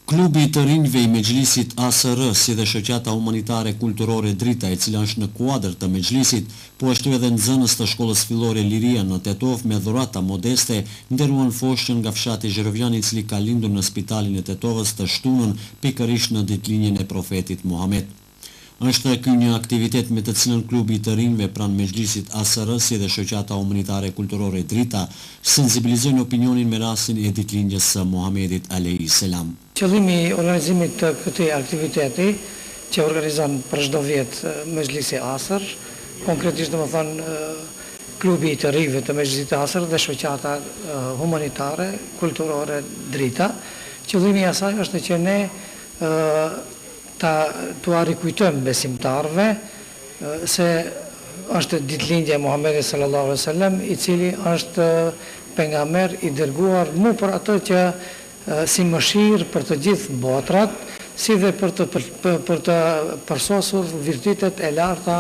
Klubi i të rinjve i Mexhlisit ASR, si dhe shoqata humanitare kulturore Drita, e cila është në kuadër të Mexhlisit, po ashtu edhe nxënës të shkollës fillore Liria në Tetov me dhurata modeste, nderuan foshën nga fshati Zherovjani, i cili ka lindur në spitalin e Tetovës të shtunën pikërisht në ditëlinjën e profetit Muhammed. Është ky një aktivitet me të cilën klubi i të rinjve pranë Mexhlisit ASR, si dhe shoqata humanitare kulturore Drita, sensibilizojnë opinionin me rastin e ditëlindjes së Muhamedit alayhis salam. Qëllimi i organizimit të këtij aktiviteti, që organizon për çdo vit Mexhlisi ASR, konkretisht domethënë klubi i të rinjve të Mexhlisit ASR dhe shoqata humanitare kulturore Drita, qëllimi i asaj është që ne t'u rikujtojmë besimtarve se është ditëlindja e Muhamedit sallallahu alaihi wasallam, i cili është pejgamber i dërguar mu për atë që si mëshirë për të gjithë botrat, si dhe për të përsosur virtytet e larta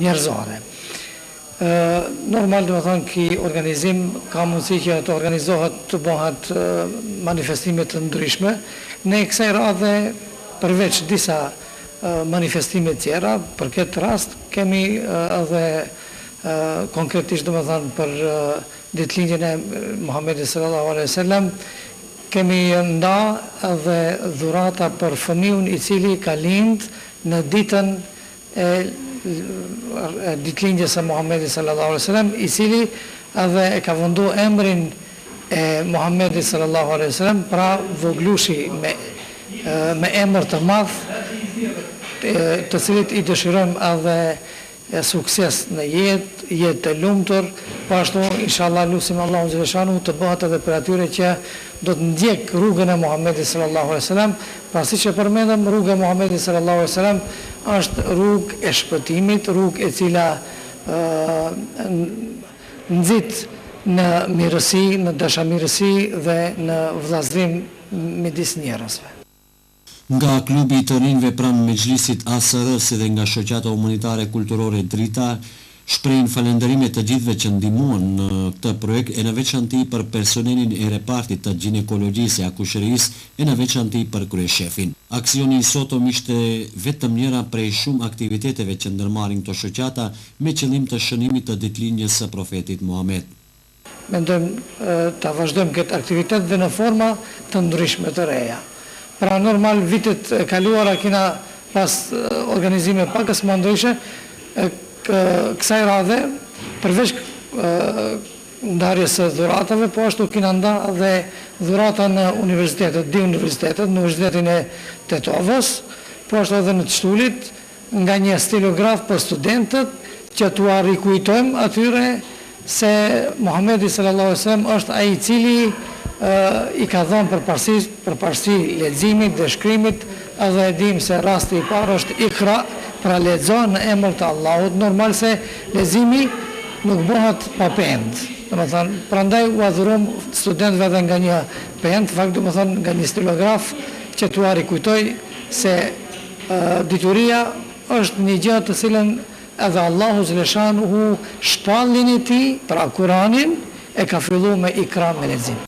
njerëzore. Normal do të thonë ky organizim ka mundësi që të organizohet, të bëhet manifestime të ndryshme. Ne kësaj radhe, përveç disa manifestime tjera, për këtë rast kemi edhe konkretisht do të thonë për ditëlindjen e Muhamedit sallallahu alaihi wasallam, kemi nda edhe dhurata për fëmijën i cili ka lind në ditën e ditëlindjes së Muhamedit sallallahu alaihi wasallam, i cili edhe e ka vëndu emrin e Muhamedit sallallahu alaihi wasallam, pra voglushi me emër të madh, të cilit i dëshirojmë edhe sukses në jetë të lumtur, po ashtu inshallah lutim Allahun xhaleshanu të bëhet edhe për atyre që do të ndjek rrugën e Muhamedit sallallahu alaihi wasallam. Pra siç e përmendëm, rruga e Muhamedit sallallahu alaihi wasallam është rrugë e shpëtimit, rrugë e cila nxit në mirësi, në dashamirësi dhe në vëllazërim midis njerëzve. Nga klubi i të rinjve pranë Mexhlisit ASR, si dhe nga shoqata humanitare kulturore Drita, shprehin falënderime të gjithëve që ndihmuan në këtë projekt, e në veçanti për personelin e repartit të ginekologjisë e akushërisë, e në veçanti për kryeshefin. Aksioni i sotëm ishte vetëm njëra prej shumë aktiviteteve që ndërmarrin këto shoqata me qëllim të shënimit të ditëlindjes së profetit Muhammed. Mendojmë ta vazhdojmë këtë aktivitet dhe në forma të ndryshme të reja. Pra normal vitet e kaluara kena pas organizime pakës më ndryshe, kësaj radhe, përveç ndarjes së dhuratave, po ashtu kena nda dhe dhurata në universitetet, dy universitetet, në Universitetin e Tetovës, po ashtu edhe në të Shtulit, nga një stilograf për studentët, që t'u rikujtojmë atyre se Muhamedi sallallahu alaihi wasallam është ai i cili i ka dhënë përparësi leximit dhe shkrimit, edhe e dim se rasti i parë është Ikra, pra lexo në emër të Allahut. Normal se leximi nuk bëhet pa pend. Domethënë, prandaj u adhurom studentëve edhe nga një pend, fakt domethënë nga një stilograf që t'u rikujtoj se dituria është një gjë të cilën edhe Allahu xhaleshanuhu shpallin e tij, pra Kur'anin, e ka filluar me Ikra, me lexim.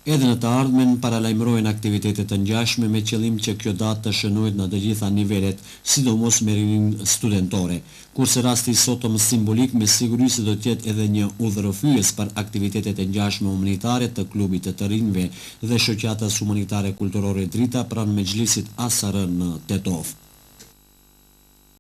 Edhe në të ardhmen paralajmërohen aktivitetet të ngjashme me qëllim që kjo datë të shënohet në të gjitha nivelet, sidomos me rinin studentore. Kurse rasti sotëm simbolik me siguri se do të jetë edhe një udhërofyes për aktivitetet e ngjashme humanitare të klubit të rinjve dhe shoqatës humanitare kulturore Drita pranë Mexhlisit ASR në Tetov.